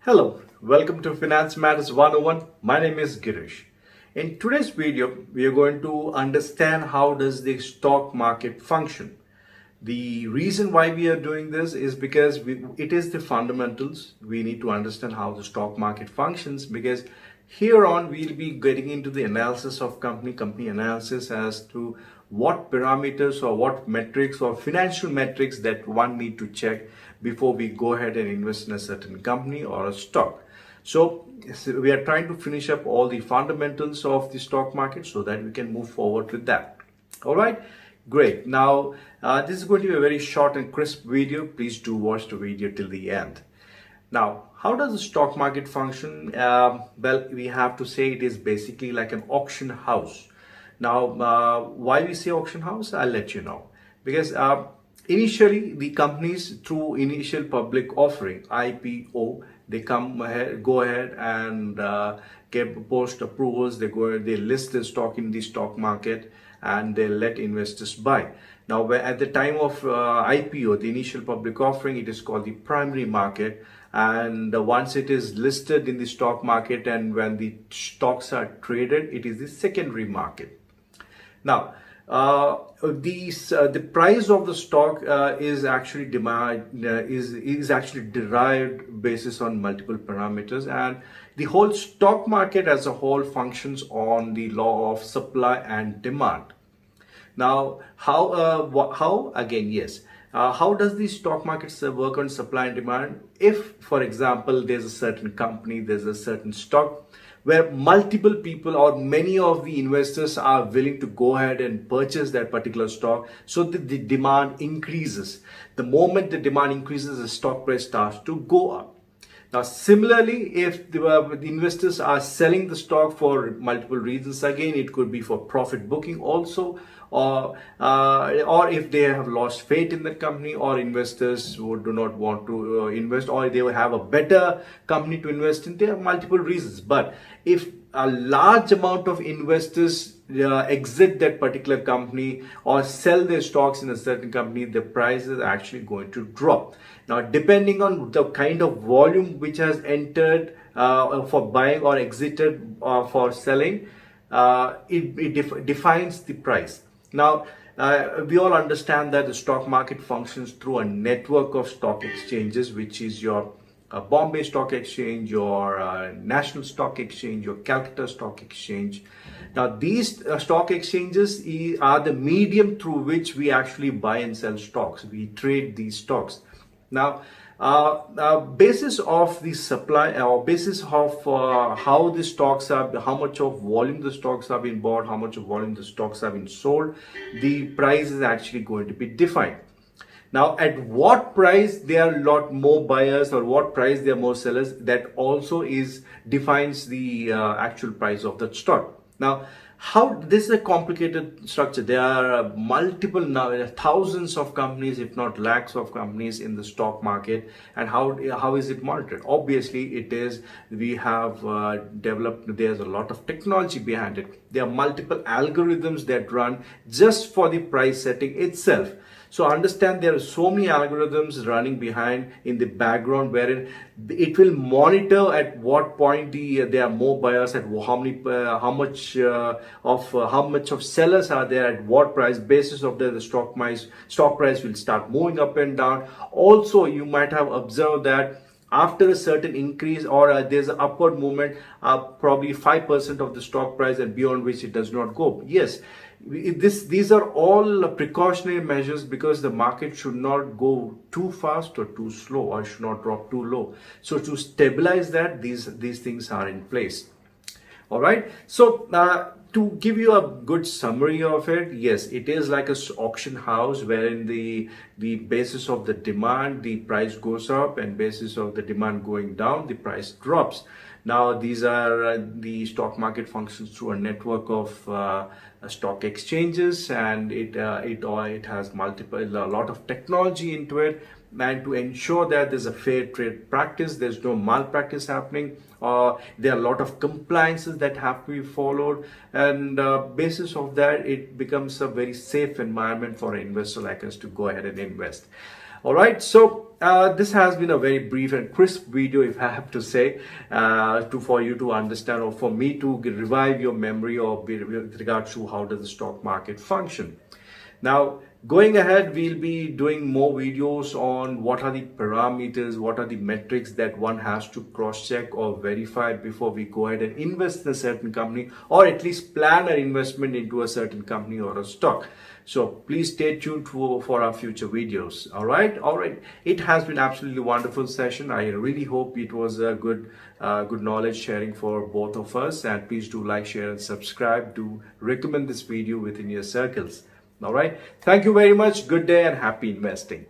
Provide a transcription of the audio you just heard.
Hello, welcome to Finance Matters 101. My name is Girish. In today's video, we are going to understand how does the stock market function. The reason why we are doing this is because it is the fundamentals. We need to understand how the stock market functions because here on we'll be getting into the analysis of company analysis as to what parameters or what metrics or financial metrics that one need to check before we go ahead and invest in a certain company or a stock. So we are trying to finish up all the fundamentals of the stock market so that we can move forward with that. All right, great. Now, this is going to be a very short and crisp video. Please do watch the video till the end. Now, how does the stock market function? Well, we have to say it is basically like an auction house. Now, why we say auction house, I'll let you know. Because initially, the companies through initial public offering, IPO, they go ahead and get post approvals. They list the stock in the stock market and they let investors buy. Now, at the time of IPO, the initial public offering, it is called the primary market. And once it is listed in the stock market and when the stocks are traded, it is the secondary market. Now, the price of the stock is actually is actually derived basis on multiple parameters, and the whole stock market as a whole functions on the law of supply and demand. Now, how again? Yes. How does the stock market work on supply and demand? If, for example, there's a certain company, there's a certain stock where multiple people or many of the investors are willing to go ahead and purchase that particular stock, so that the demand increases. The moment the demand increases, the stock price starts to go up. Now, similarly, if the investors are selling the stock for multiple reasons, again, it could be for profit booking also, or if they have lost faith in the company, or investors who do not want to invest, or they will have a better company to invest in. There are multiple reasons. But if a large amount of investors exit that particular company or sell their stocks in a certain company, the price is actually going to drop. Now, depending on the kind of volume which has entered for buying or exited for selling, it defines the price. Now, we all understand that the stock market functions through a network of stock exchanges, which is your Bombay Stock Exchange, your National Stock Exchange, your Calcutta Stock Exchange. Now, these stock exchanges are the medium through which we actually buy and sell stocks. We trade these stocks. Now, basis of the supply or basis of how the stocks are, how much of volume the stocks have been bought, how much of volume the stocks have been sold, the price is actually going to be defined. Now, at what price there are a lot more buyers or what price there are more sellers, that also defines the actual price of the stock. Now, how this is a complicated structure. There are multiple now thousands of companies, if not lakhs of companies in the stock market. And how is it monitored? Obviously, it is we have developed. There's a lot of technology behind it. There are multiple algorithms that run just for the price setting itself. So understand there are so many algorithms running behind in the background wherein it will monitor at what point there are more buyers, at how much of sellers are there, at what price basis of the stock price will start moving up and down. Also, you might have observed that after a certain increase or there's an upward movement, probably 5% of the stock price and beyond which it does not go. Yes, these are all precautionary measures because the market should not go too fast or too slow, or should not drop too low. So to stabilize that, these things are in place. All right. So to give you a good summary of it, yes, it is like a auction house wherein the basis of the demand, the price goes up, and basis of the demand going down, the price drops. Now, these are the stock market functions through a network of stock exchanges, and it has a lot of technology into it, and to ensure that there's a fair trade practice, there's no malpractice happening. There are a lot of compliances that have to be followed, and basis of that, it becomes a very safe environment for an investor like us to go ahead and invest. All right, so this has been a very brief and crisp video, if I have to say, for you to understand, or for me to revive your memory with regards to how does the stock market function. Now, going ahead, we'll be doing more videos on what are the parameters, what are the metrics that one has to cross-check or verify before we go ahead and invest in a certain company, or at least plan an investment into a certain company or a stock. So please stay tuned for our future videos. All right. It has been absolutely wonderful session. I really hope it was a good knowledge sharing for both of us. And please do like, share, and subscribe. Do recommend this video within your circles. All right. Thank you very much. Good day and happy investing.